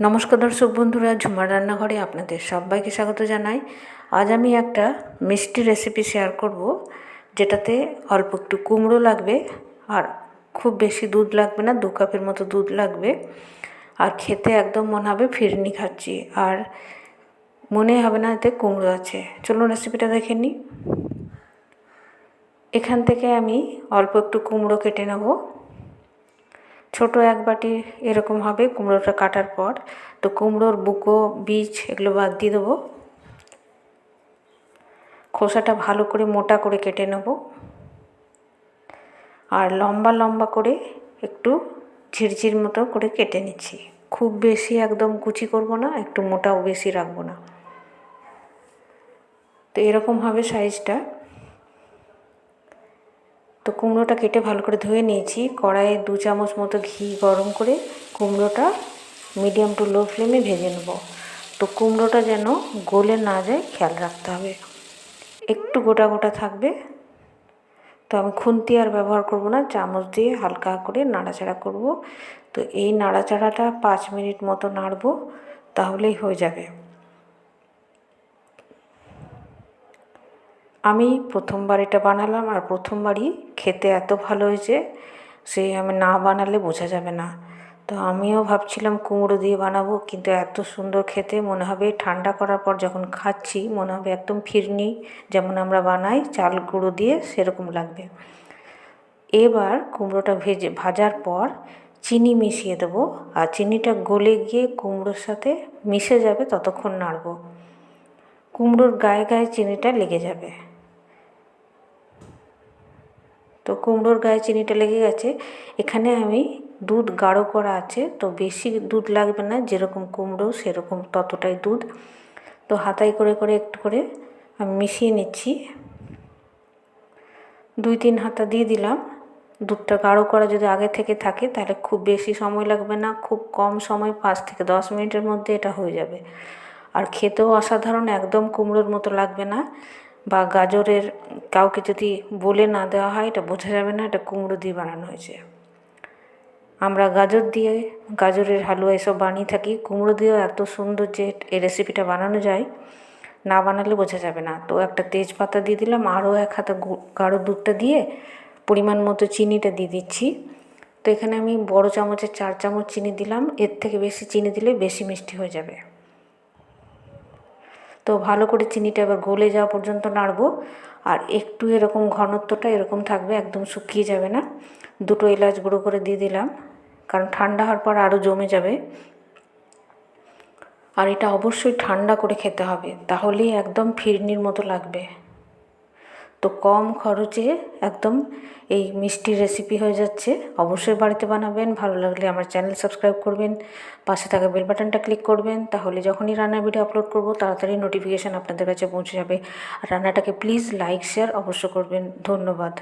নমস্কার দর্শক বন্ধুরা, ঝুমার রান্নাঘরে আপনাদের সবাইকে স্বাগত জানাই। আজ আমি একটা মিষ্টি রেসিপি শেয়ার করব, যেটাতে অল্প একটু কুমড়ো লাগবে আর খুব বেশি দুধ লাগবে না, 2 কাপের মতো দুধ লাগবে। আর খেতে একদম মনে হবে ফিরনি খাচ্ছি, আর মনে হবে না এতে কুমড়ো আছে। চলুন রেসিপিটা দেখে নিই। এখান থেকে আমি অল্প একটু কুমড়ো কেটে নেব। ছোট এক বাটি এরকম হবে কুমড়োটা কাটার পর। তো কুমড়োর বুকো, বীজ এগুলো বাদ দিয়ে দেবো। খোসাটা ভালো করে মোটা করে কেটে নেব, আর লম্বা লম্বা করে একটু ঝিরঝির মতো করে কেটে নিচ্ছি। খুব বেশি একদম কুচি করব না, একটু মোটাও বেশি রাখবো না। তো এরকম হবে সাইজটা। তো কুমড়োটা কেটে ভালো করে ধুয়ে নিয়েছি। কড়াইয়ে 2 চামচ মতো ঘি গরম করে কুমড়োটা মিডিয়াম টু লো ফ্লেমে ভেজে নেব। তো কুমড়োটা যেন গলে না যায় খেয়াল রাখতে হবে, একটু গোটা গোটা থাকবে। তো আমি খুন্তি আর ব্যবহার করব না, চামচ দিয়ে হালকা করে নাড়াচাড়া করব। তো এই নাড়াচাড়াটা 5 মিনিট মতো নাড়ব, তাহলেই হয়ে যাবে। আমি প্রথমবার এটা বানালাম, আর প্রথমবারই খেতে এত ভালো হয়েছে, আমি না বানালে বোঝা যাবে না। তো আমিও ভাবছিলাম কুমড়ো দিয়ে বানাবো, কিন্তু এত সুন্দর খেতে, মনে হবে ঠান্ডা করার পর যখন খাচ্ছি মনে হবে একদম ফিরনি, যেমন আমরা বানাই চাল গুঁড়ো দিয়ে, সেরকম লাগবে। এবার কুমড়োটা ভাজার পর চিনি মিশিয়ে দেবো, আর চিনিটা গলে গিয়ে কুমড়োর সাথে মিশে যাবে, ততক্ষণ নাড়ব। কুমড়োর গায়ে গায়ে চিনিটা লেগে যাবে। তো কুমড়োর গায়ে চিনিটা লেগে গেছে। এখানে আমি দুধ গাঢ় করা আছে, তো বেশি দুধ লাগবে না, যেরকম কুমড়ো সেরকম ততটাই দুধ। তো হাতায় করে করে একটু করে আমি মিশিয়ে নিচ্ছি। 2-3 হাতা দিয়ে দিলাম। দুধটা গাঢ় করা যদি আগে থেকে থাকে তাহলে খুব বেশি সময় লাগবে না, খুব কম সময় 5 থেকে 10 মিনিটের মধ্যে এটা হয়ে যাবে। আর খেতেও অসাধারণ, একদম কুমড়োর মতো লাগবে না। বা গাজরের, কাউকে যদি বলে না দেওয়া হয় এটা বোঝা যাবে না এটা কুমড়ো দিয়ে বানানো হয়েছে। আমরা গাজর দিয়ে, গাজরের হালুয়া এসব বানিয়ে থাকি, কুমড়ো দিয়েও এত সুন্দর যে এই রেসিপিটা বানানো যায়, না বানালে বোঝা যাবে না। তো একটা তেজপাতা দিয়ে দিলাম, আরও 1 হাতা গাঢ় দুধটা দিয়ে পরিমাণ মতো চিনিটা দিয়ে দিচ্ছি। তো এখানে আমি বড় চামচের 4 চামচ চিনি দিলাম, এর থেকে বেশি চিনি দিলে বেশি মিষ্টি হয়ে যাবে। তো ভালো করে চিনিটা এবার গলে যাওয়া পর্যন্ত নাড়বো। আর একটু এরকম ঘনত্বটা এরকম থাকবে, একদম শুকিয়ে যাবে না। 2টো এলাচ গুঁড়ো করে দিয়ে দিলাম, কারণ ঠান্ডা হওয়ার পর আরও জমে যাবে। আর এটা অবশ্যই ঠান্ডা করে খেতে হবে, তাহলেই একদম ফিরনির মতো লাগবে। তো কম খরচে একদম এই মিষ্টির রেসিপি হয়ে যাচ্ছে। অবশ্যই বাড়িতে বানাবেন। ভালো লাগলে আমার চ্যানেল সাবস্ক্রাইব করবেন, পাশে থাকা বেল বাটনটা ক্লিক করবেন, তাহলে যখনই রান্নার ভিডিও আপলোড করব তাড়াতাড়ি নোটিফিকেশান আপনাদের কাছে পৌঁছে যাবে। আর রান্নাটাকে প্লিজ লাইক শেয়ার অবশ্য করবেন। ধন্যবাদ।